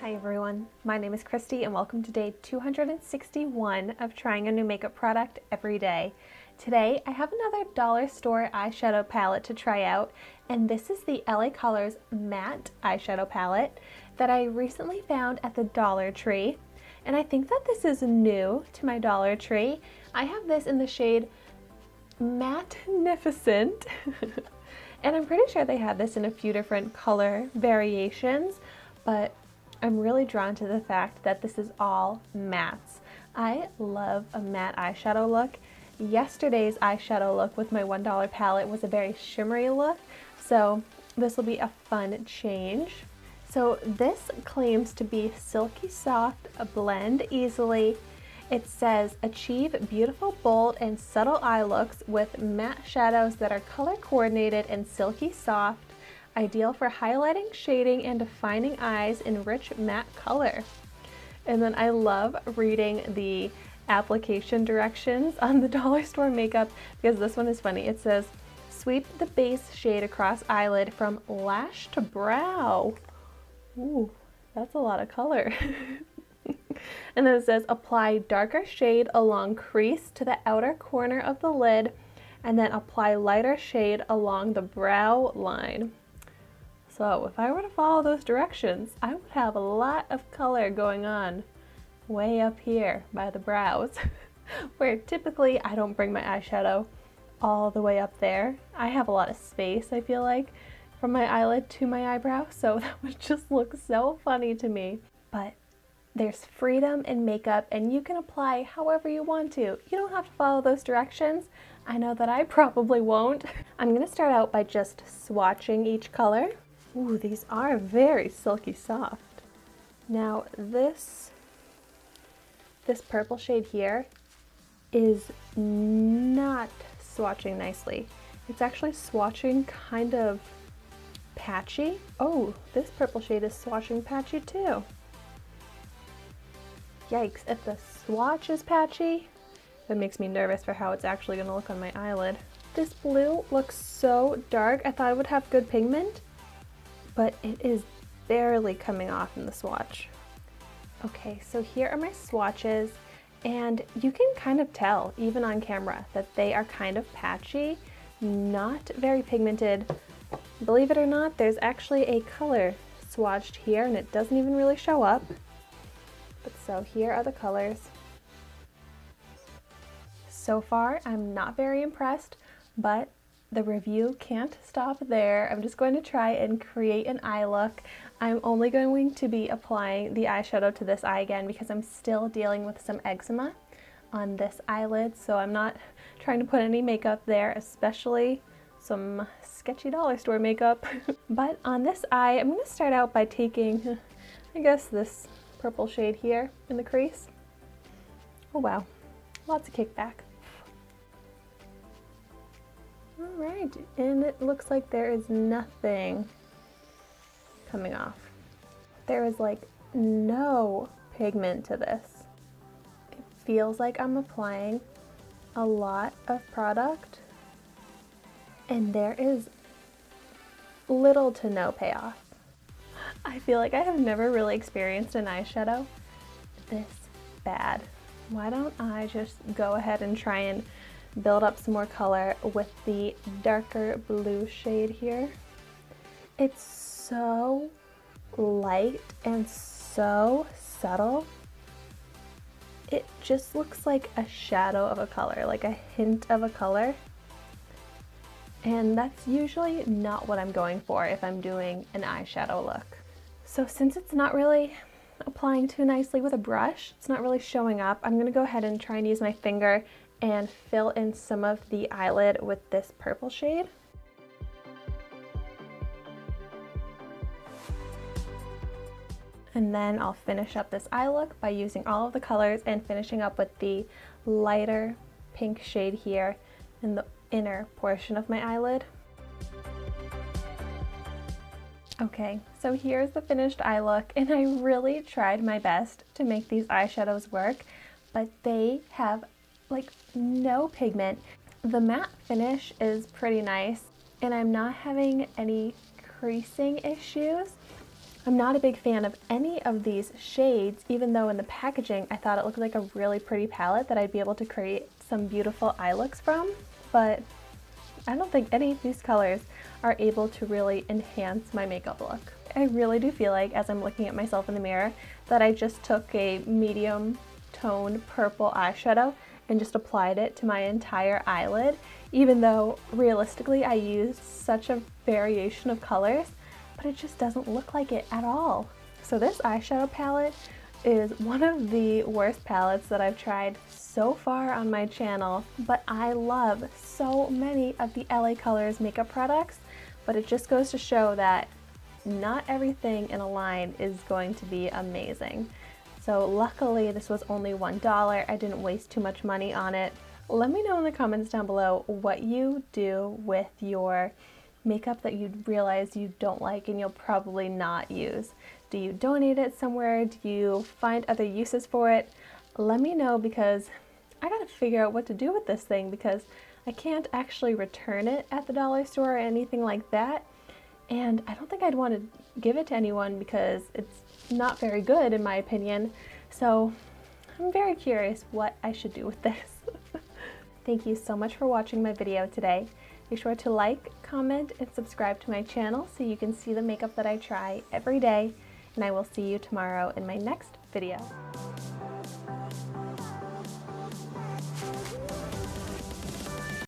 Hi everyone, my name is Christy and welcome to day 261 of trying a new makeup product every day. Today I have another dollar store eyeshadow palette to try out, and this is the LA Colors matte eyeshadow palette that I recently found at the Dollar Tree. And I think that this is new to my Dollar Tree. I have this in the shade Mattenificent and I'm pretty sure they have this in a few different color variations, but I'm really drawn to the fact that this is all mattes. I love a matte eyeshadow look. Yesterday's eyeshadow look with my $1 palette was a very shimmery look, so this will be a fun change. So this claims to be silky soft, blend easily. It says achieve beautiful, bold, and subtle eye looks with matte shadows that are color coordinated and silky soft. Ideal for highlighting, shading, and defining eyes in rich matte color. And then I love reading the application directions on the dollar store makeup because this one is funny. It says, sweep the base shade across eyelid from lash to brow. Ooh, that's a lot of color. And then it says, apply darker shade along crease to the outer corner of the lid, and then apply lighter shade along the brow line. So if I were to follow those directions, I would have a lot of color going on way up here by the brows, where typically I don't bring my eyeshadow all the way up there. I have a lot of space, I feel like, from my eyelid to my eyebrow, so that would just look so funny to me. But there's freedom in makeup and you can apply however you want to. You don't have to follow those directions. I know that I probably won't. I'm gonna start out by just swatching each color. Ooh, these are very silky soft. Now this purple shade here is not swatching nicely. It's actually swatching kind of patchy. Oh, this purple shade is swatching patchy too. Yikes, if the swatch is patchy, that makes me nervous for how it's actually gonna look on my eyelid. This blue looks so dark. I thought it would have good pigment, but it is barely coming off in the swatch. Okay, so here are my swatches, and you can kind of tell, even on camera, that they are kind of patchy, not very pigmented. Believe it or not, there's actually a color swatched here, and it doesn't even really show up. But so here are the colors. So far, I'm not very impressed, but the review can't stop there. I'm just going to try and create an eye look. I'm only going to be applying the eyeshadow to this eye again because I'm still dealing with some eczema on this eyelid, so I'm not trying to put any makeup there, especially some sketchy dollar store makeup. But on this eye, I'm going to start out by taking, I guess, this purple shade here in the crease. Oh wow, lots of kickback. Alright, and it looks like there is nothing coming off. There is like no pigment to this. It feels like I'm applying a lot of product and there is little to no payoff. I feel like I have never really experienced an eyeshadow this bad. Why don't I just go ahead and try and build up some more color with the darker blue shade here. It's so light and so subtle. It just looks like a shadow of a color, like a hint of a color. And that's usually not what I'm going for if I'm doing an eyeshadow look. So since it's not really applying too nicely with a brush, it's not really showing up, I'm gonna go ahead and try and use my finger and fill in some of the eyelid with this purple shade. And then I'll finish up this eye look by using all of the colors and finishing up with the lighter pink shade here in the inner portion of my eyelid. Okay, so here's the finished eye look, and I really tried my best to make these eyeshadows work, but they have like no pigment. The matte finish is pretty nice, and I'm not having any creasing issues. I'm not a big fan of any of these shades, even though in the packaging I thought it looked like a really pretty palette that I'd be able to create some beautiful eye looks from, but I don't think any of these colors are able to really enhance my makeup look. I really do feel like, as I'm looking at myself in the mirror, that I just took a medium tone purple eyeshadow and just applied it to my entire eyelid, even though realistically I used such a variation of colors, but it just doesn't look like it at all. So this eyeshadow palette is one of the worst palettes that I've tried so far on my channel, but I love so many of the LA Colors makeup products, but it just goes to show that not everything in a line is going to be amazing. So luckily this was only $1. I didn't waste too much money on it. Let me know in the comments down below what you do with your makeup that you realize you don't like and you'll probably not use. Do you donate it somewhere? Do you find other uses for it? Let me know, because I gotta figure out what to do with this thing, because I can't actually return it at the dollar store or anything like that. And I don't think I'd want to give it to anyone because it's not very good in my opinion. So I'm very curious what I should do with this. Thank you so much for watching my video today. Be sure to like, comment, and subscribe to my channel so you can see the makeup that I try every day. And I will see you tomorrow in my next video.